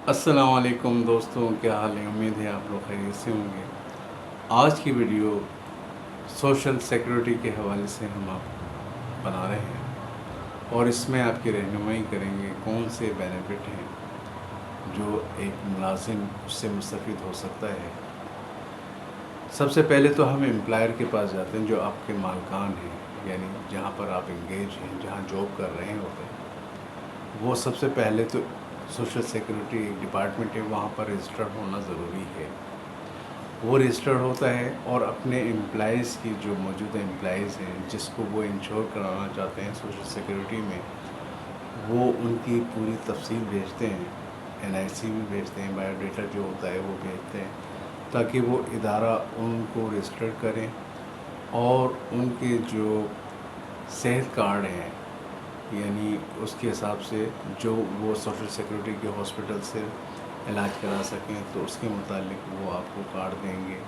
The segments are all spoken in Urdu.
السلام علیکم دوستوں، کیا حال ہے؟ امید ہے آپ لوگ خیریت سے ہوں گے۔ آج کی ویڈیو سوشل سیکورٹی کے حوالے سے ہم آپ بنا رہے ہیں اور اس میں آپ کی رہنمائی کریں گے کون سے بینیفٹ ہیں جو ایک ملازم اس سے مستفید ہو سکتا ہے۔ سب سے پہلے تو ہم امپلائر کے پاس جاتے ہیں جو آپ کے مالکان ہیں، یعنی جہاں پر آپ انگیج ہیں، جہاں جاب کر رہے ہوتے ہیں۔ وہ سب سے پہلے تو سوشل سیکورٹی ڈپارٹمنٹ ہے، وہاں پر رجسٹرڈ ہونا ضروری ہے۔ وہ رجسٹرڈ ہوتا ہے اور اپنے امپلائیز کی جو موجودہ امپلائیز ہیں جس کو وہ انشور کرانا چاہتے ہیں سوشل سیکورٹی میں، وہ ان کی پوری تفصیل بھیجتے ہیں، NIC بھی بھیجتے ہیں، بایو ڈیٹا جو ہوتا ہے وہ بھیجتے ہیں تاکہ وہ ادارہ ان کو رجسٹر کریں اور ان کے جو صحت کارڈ ہیں، یعنی اس کے حساب سے جو وہ سوشل سیکورٹی کے ہاسپٹل سے علاج کرا سکیں تو اس کے متعلق وہ آپ کو کارڈ دیں گے،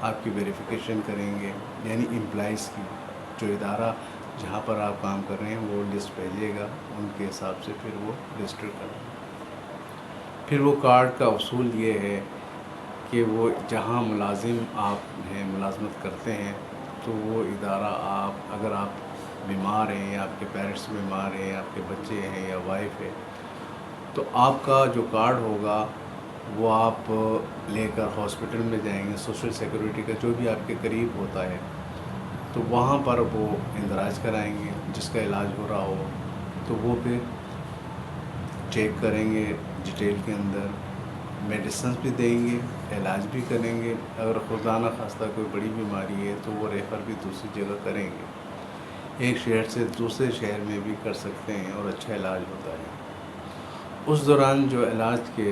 آپ کی ویریفیکیشن کریں گے، یعنی امپلائیز کی جو ادارہ جہاں پر آپ کام کر رہے ہیں وہ لسٹ بھیجے گا، ان کے حساب سے پھر وہ رجسٹر کریں گے۔ پھر وہ کارڈ کا اصول یہ ہے کہ وہ جہاں ملازم آپ ہیں، ملازمت کرتے ہیں، تو وہ ادارہ اگر آپ بیمار ہیں یا آپ کے پیرنٹس بیمار ہیں یا آپ کے بچے ہیں یا وائف ہے، تو آپ کا جو کارڈ ہوگا وہ آپ لے کر ہاسپٹل میں جائیں گے، سوشل سیکورٹی کا جو بھی آپ کے قریب ہوتا ہے، تو وہاں پر وہ اندراج کرائیں گے، جس کا علاج ہو رہا ہو تو وہ پھر چیک کریں گے، ڈیٹیل کے اندر میڈیسنز بھی دیں گے، علاج بھی کریں گے۔ اگر خدا نہ خواستہ کوئی بڑی بیماری ہے تو وہ ریفر بھی دوسری جگہ کریں گے، ایک شہر سے دوسرے شہر میں بھی کر سکتے ہیں اور اچھا علاج ہوتا ہے۔ اس دوران جو علاج کے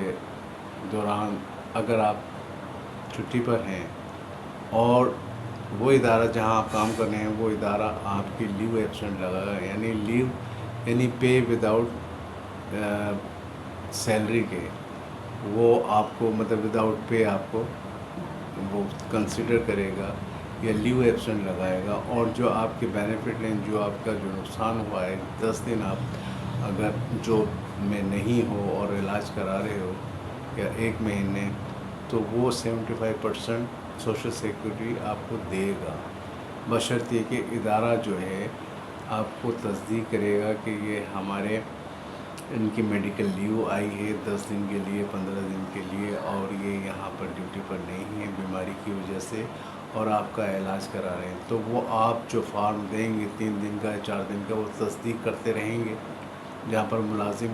دوران اگر آپ چھٹی پر ہیں اور وہ ادارہ جہاں آپ کام کر رہے ہیں وہ ادارہ آپ کی لیو ایبسنٹ لگا گا، یعنی لیو یعنی پے وداؤٹ سیلری کے، وہ آپ کو مطلب وداؤٹ پے آپ کو وہ کنسیڈر کرے گا یا لیو ایبسنٹ لگائے گا، اور جو آپ کے بینیفٹ ہیں، جو آپ کا جو نقصان ہوا ہے 10 دن آپ اگر جاب میں نہیں ہو اور علاج کرا رہے ہو یا 1 مہینے، تو وہ 75% سوشل سیکورٹی آپ کو دے گا، بشرطیہ کہ ادارہ جو ہے آپ کو تصدیق کرے گا کہ یہ ہمارے ان کی میڈیکل لیو آئی ہے 10 دن کے لیے، 15 دن کے لیے، اور یہ یہاں پر ڈیوٹی پر نہیں ہے بیماری کی وجہ سے اور آپ کا علاج کرا رہے ہیں، تو وہ آپ جو فارم دیں گے 3 دن کا 4 دن کا، وہ تصدیق کرتے رہیں گے جہاں پر ملازم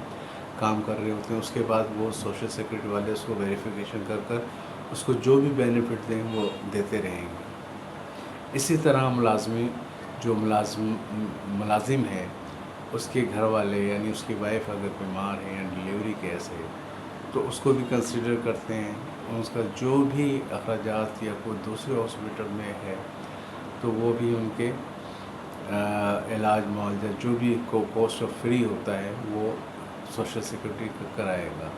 کام کر رہے ہوتے ہیں۔ اس کے بعد وہ سوشل سیکورٹی والے اس کو ویریفیکیشن کر کر اس کو جو بھی بینیفٹ دیں وہ دیتے رہیں گے۔ اسی طرح جو ملازم ہے، اس کے گھر والے یعنی اس کی وائف اگر بیمار ہے یا ڈیلیوری کیس ہے تو اس کو بھی کنسیڈر کرتے ہیں، اس کا جو بھی اخراجات یا کوئی دوسرے ہاسپٹل میں ہے تو وہ بھی ان کے علاج معالجہ جو بھی کوسٹ آف فری ہوتا ہے وہ سوشل سیکورٹی کرائے گا۔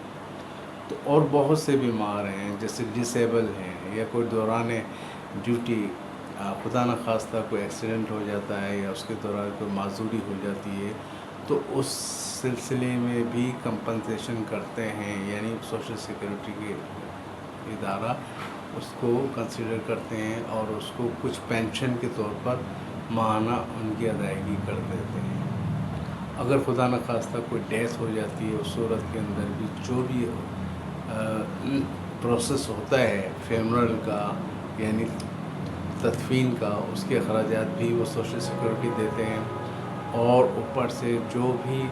تو اور بہت سے بیمار ہیں جیسے ڈسیبل ہیں یا کوئی دوران ڈیوٹی خدا نہ خواستہ کوئی ایکسیڈنٹ ہو جاتا ہے یا اس کے دوران کوئی معذوری ہو جاتی ہے، تو اس سلسلے میں بھی کمپنسیشن کرتے ہیں، یعنی سوشل سیکورٹی کے ادارہ اس کو کنسیڈر کرتے ہیں اور اس کو کچھ پینشن کے طور پر ماہانہ ان کی ادائیگی کر دیتے ہیں۔ اگر خدا نہ خواستہ کوئی ڈیتھ ہو جاتی ہے، اس صورت کے اندر بھی جو بھی پروسیس ہوتا ہے فیونرل کا یعنی تدفین کا، اس کے اخراجات بھی وہ سوشل سیکورٹی دیتے ہیں، اور اوپر سے جو بھی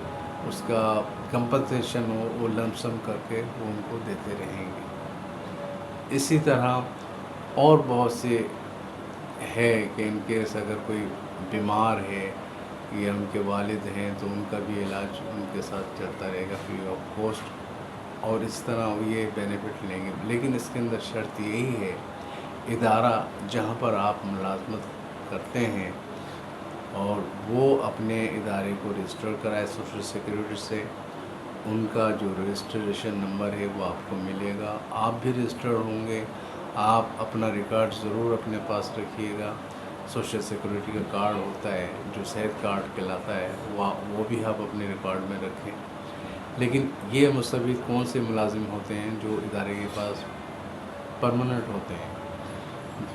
اس کا کمپنسیشن ہو وہ لمپ سم کر کے وہ ان کو دیتے رہیں گے۔ اسی طرح اور بہت سے ہے کہ ان کیس اگر کوئی بیمار ہے یا ان کے والد ہیں تو ان کا بھی علاج ان کے ساتھ چلتا رہے گا فری آف کاسٹ، اور اس طرح یہ بینیفٹ لیں گے۔ لیکن اس کے اندر شرط یہی ہے، ادارہ جہاں پر آپ ملازمت کرتے ہیں اور وہ اپنے ادارے کو رجسٹر کرائے سوشل سیکورٹی سے، ان کا جو رجسٹریشن نمبر ہے وہ آپ کو ملے گا، آپ بھی رجسٹر ہوں گے۔ آپ اپنا ریکارڈ ضرور اپنے پاس رکھیے گا، سوشل سیکورٹی کا کارڈ ہوتا ہے جو صحت کارڈ کہلاتا ہے، وہ بھی آپ اپنے ریکارڈ میں رکھیں۔ لیکن یہ مستفید کون سے ملازم ہوتے ہیں؟ جو ادارے کے پاس پرماننٹ ہوتے ہیں،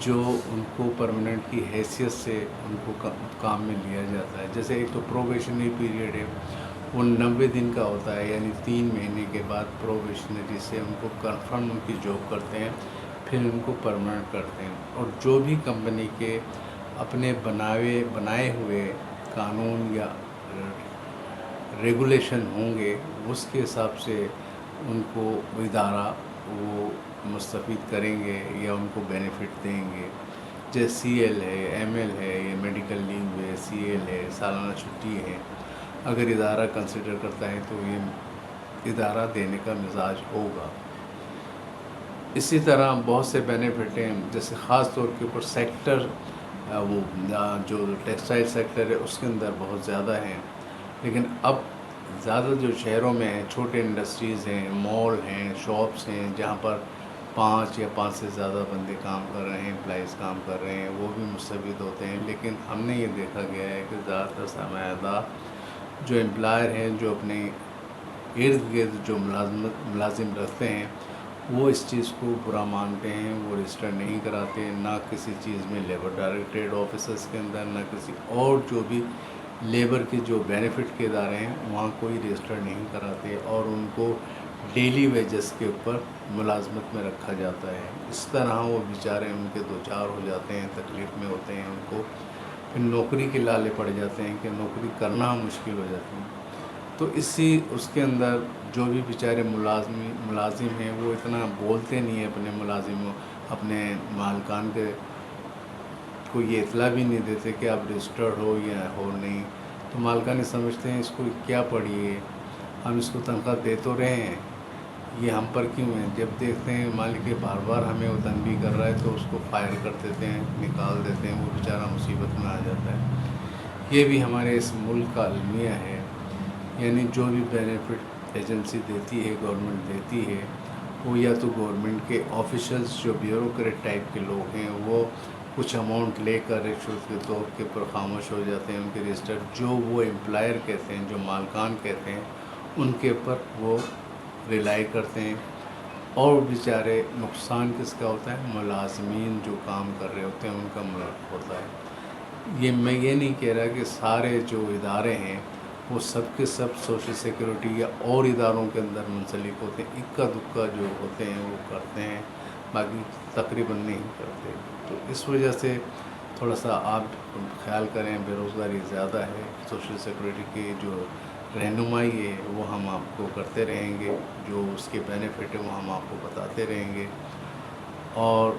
جو ان کو پرماننٹ کی حیثیت سے ان کو کام میں لیا جاتا ہے. جیسے ایک تو پروبیشنری پیریڈ ہے، وہ 90 دن کا ہوتا ہے، یعنی 3 مہینے کے بعد پروبیشنری سے ان کو کنفرم ان کی جاب کرتے ہیں، پھر ان کو پرماننٹ کرتے ہیں. اور جو بھی کمپنی کے اپنے بنائے ہوئے قانون یا ریگولیشن ہوں گے، اس کے حساب سے ان کو ادارہ وہ مستفید کریں گے یا ان کو بینیفٹ دیں گے. جیسے سی ایل ہے، ایم ایل ہے، یا میڈیکل لیو ہے، سی ایل ہے، سالانہ چھٹی ہے. اگر ادارہ کنسیڈر کرتا ہے تو یہ ادارہ دینے کا مزاج ہوگا. اسی طرح بہت سے بینیفٹ ہیں، جیسے خاص طور کے اوپر سیکٹر، وہ جو ٹیکسٹائل سیکٹر ہے اس کے اندر بہت زیادہ ہیں. لیکن اب زیادہ جو شہروں میں ہیں، چھوٹے انڈسٹریز ہیں، مال ہیں، شاپس ہیں، جہاں پر 5 یا 5 سے زیادہ بندے کام کر رہے ہیں، امپلائیز کام کر رہے ہیں، وہ بھی مستفید ہوتے ہیں. لیکن ہم نے یہ دیکھا گیا ہے کہ زیادہ تر سرمایہ دار جو امپلائر ہیں، جو اپنے ارد گرد جو ملازم رکھتے ہیں، وہ اس چیز کو برا مانتے ہیں. وہ رجسٹر نہیں کراتے، نہ کسی چیز میں لیبر ڈائریکٹریٹ آفیسز کے اندر، نہ کسی اور جو بھی لیبر کے جو بینیفٹ کے ادارے ہیں وہاں کوئی رجسٹر نہیں کراتے، اور ان کو ڈیلی ویجز کے اوپر ملازمت میں رکھا جاتا ہے. اس طرح وہ بیچارے ان کے دو چار ہو جاتے ہیں، تکلیف میں ہوتے ہیں، ان کو پھر نوکری کے لالے پڑ جاتے ہیں کہ نوکری کرنا مشکل ہو جاتی ہے. تو اس کے اندر جو بھی بیچارے ملازم ہیں وہ اتنا بولتے نہیں ہیں اپنے ملازموں، اپنے مالکان کو یہ اطلاع بھی نہیں دیتے کہ آپ رجسٹرڈ ہو یا ہو نہیں. تو مالکان سمجھتے ہیں اس کو کیا پڑی ہے، ہم اس کو تنخواہ دے تو رہے ہیں، یہ ہم پر کیوں ہے. جب دیکھتے ہیں مالک بار بار ہمیں وہ تنبیہ کر رہا ہے تو اس کو فائر کر دیتے ہیں، نکال دیتے ہیں، وہ بیچارہ مصیبت میں آ جاتا ہے. یہ بھی ہمارے اس ملک کا المیہ ہے. یعنی جو بھی بینیفٹ ایجنسی دیتی ہے، گورنمنٹ دیتی ہے، وہ یا تو گورنمنٹ کے آفیشلز جو بیوروکریٹ ٹائپ کے لوگ ہیں وہ کچھ اماؤنٹ لے کر رشوت کے طور کے پر خاموش ہو جاتے ہیں. ان کے رجسٹر جو وہ امپلائر کہتے ہیں، جو مالکان کہتے ہیں، ان کے اوپر وہ ریلائی کرتے ہیں. اور بیچارے نقصان کس کا ہوتا ہے؟ ملازمین جو کام کر رہے ہوتے ہیں ان کا ہوتا ہے. میں یہ نہیں کہہ رہا کہ سارے جو ادارے ہیں وہ سب کے سب سوشل سیکورٹی یا اور اداروں کے اندر منسلک ہوتے ہیں. اکا دکا جو ہوتے ہیں وہ کرتے ہیں، باقی تقریباً نہیں کرتے. تو اس وجہ سے تھوڑا سا آپ خیال کریں. بے روزگاری زیادہ ہے، سوشل سیکورٹی کی جو رہنمائی ہے وہ ہم آپ کو کرتے رہیں گے، جو اس کے بینیفٹ ہے وہ ہم آپ کو بتاتے رہیں گے. اور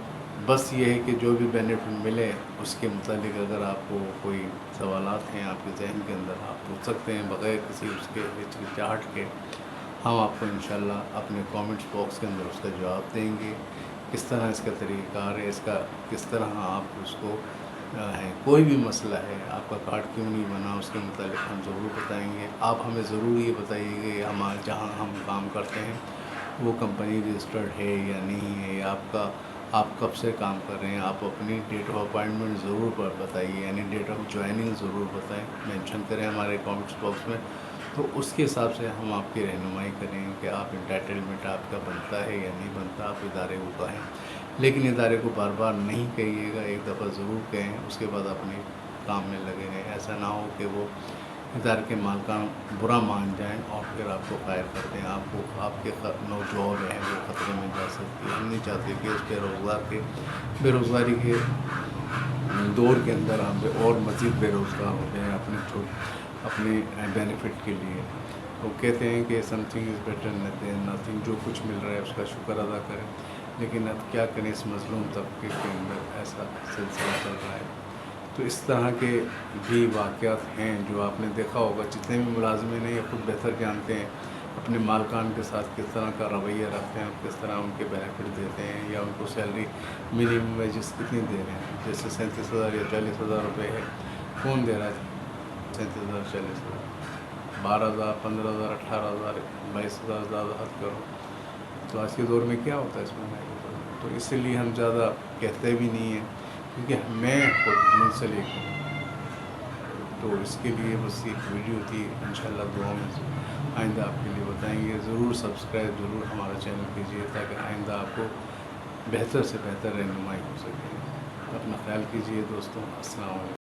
بس یہ ہے کہ جو بھی بینیفٹ ملے اس کے متعلق اگر آپ کو کوئی سوالات ہیں آپ کے ذہن کے اندر، آپ پوچھ سکتے ہیں بغیر کسی اس کے ہچکچاہٹ کے. ہم آپ کو انشاءاللہ اپنے کامنٹس باکس کے اندر اس کا جواب دیں گے. کس طرح اس کا طریقہ کار ہے، اس کا کس طرح آپ اس کو ہے، کوئی بھی مسئلہ ہے، آپ کا کارڈ کیوں نہیں بنا، اس کے متعلق ہم ضرور بتائیں گے. آپ ہمیں ضرور یہ بتائیے کہ جہاں ہم کام کرتے ہیں وہ کمپنی رجسٹرڈ ہے یا نہیں ہے، یا آپ کب سے کام کر رہے ہیں. آپ اپنی ڈیٹ آف اپائنٹمنٹ ضرور بتائیے، یعنی ڈیٹ آف جوائننگ ضرور بتائیں، مینشن کریں ہمارے کامنٹس باکس میں. تو اس کے حساب سے ہم آپ کی رہنمائی کریں کہ آپ انٹائٹلمنٹ آپ کا بنتا ہے یا نہیں بنتا. آپ ادارے کو کہیں، لیکن ادارے کو بار بار نہیں کہیے گا، ایک دفعہ ضرور کہیں، اس کے بعد اپنے کام میں لگے رہیں. ایسا نہ ہو کہ وہ ادارے کے مالکان برا مان جائیں اور پھر آپ کو فائر کرتے ہیں. آپ کے جاب ہیں وہ خطرے میں جا سکتی ہے. ہم نہیں چاہتے کہ اس بے روزگاری کے دور کے اندر ہم اور مزید بے روزگار ہو جائیں اپنے بینیفٹ کے لیے. وہ کہتے ہیں کہ some thing is better than nothing, جو کچھ مل رہا ہے اس کا شکر ادا کریں. لیکن اب کیا کریں، اس مظلوم طبقے کے اندر ایسا سلسلہ چل رہا ہے. تو اس طرح کے بھی واقعات ہیں جو آپ نے دیکھا ہوگا. جتنے بھی ملازمین ہیں یہ خود بہتر جانتے ہیں اپنے مالکان کے ساتھ کس طرح کا رویہ رکھتے ہیں، کس طرح ان کے بینیفٹ دیتے ہیں، یا ان کو سیلری منیمم ویجز کتنی دے رہے ہیں. جیسے 37,000 یا 40,000 روپے ہے، کون دے رہا ہے 37,000 40,000؟ 12,000 15,000 18,000 22,000 زیادہ حد کرو. تو آج کے دور میں کیا ہوتا ہے اس میں؟ تو اسی لیے ہم زیادہ کہتے بھی نہیں ہیں، کیونکہ میں خود منسلک ہوں. تو اس کے لیے بس ایک ویڈیو تھی، انشاءاللہ دعا میں آئندہ آپ کے لیے بتائیں گے. ضرور سبسکرائب ضرور ہمارا چینل کیجیے تاکہ آئندہ آپ کو بہتر سے بہتر رہنمائی ہو سکے. اپنا خیال کیجیے دوستوں. السلام علیکم.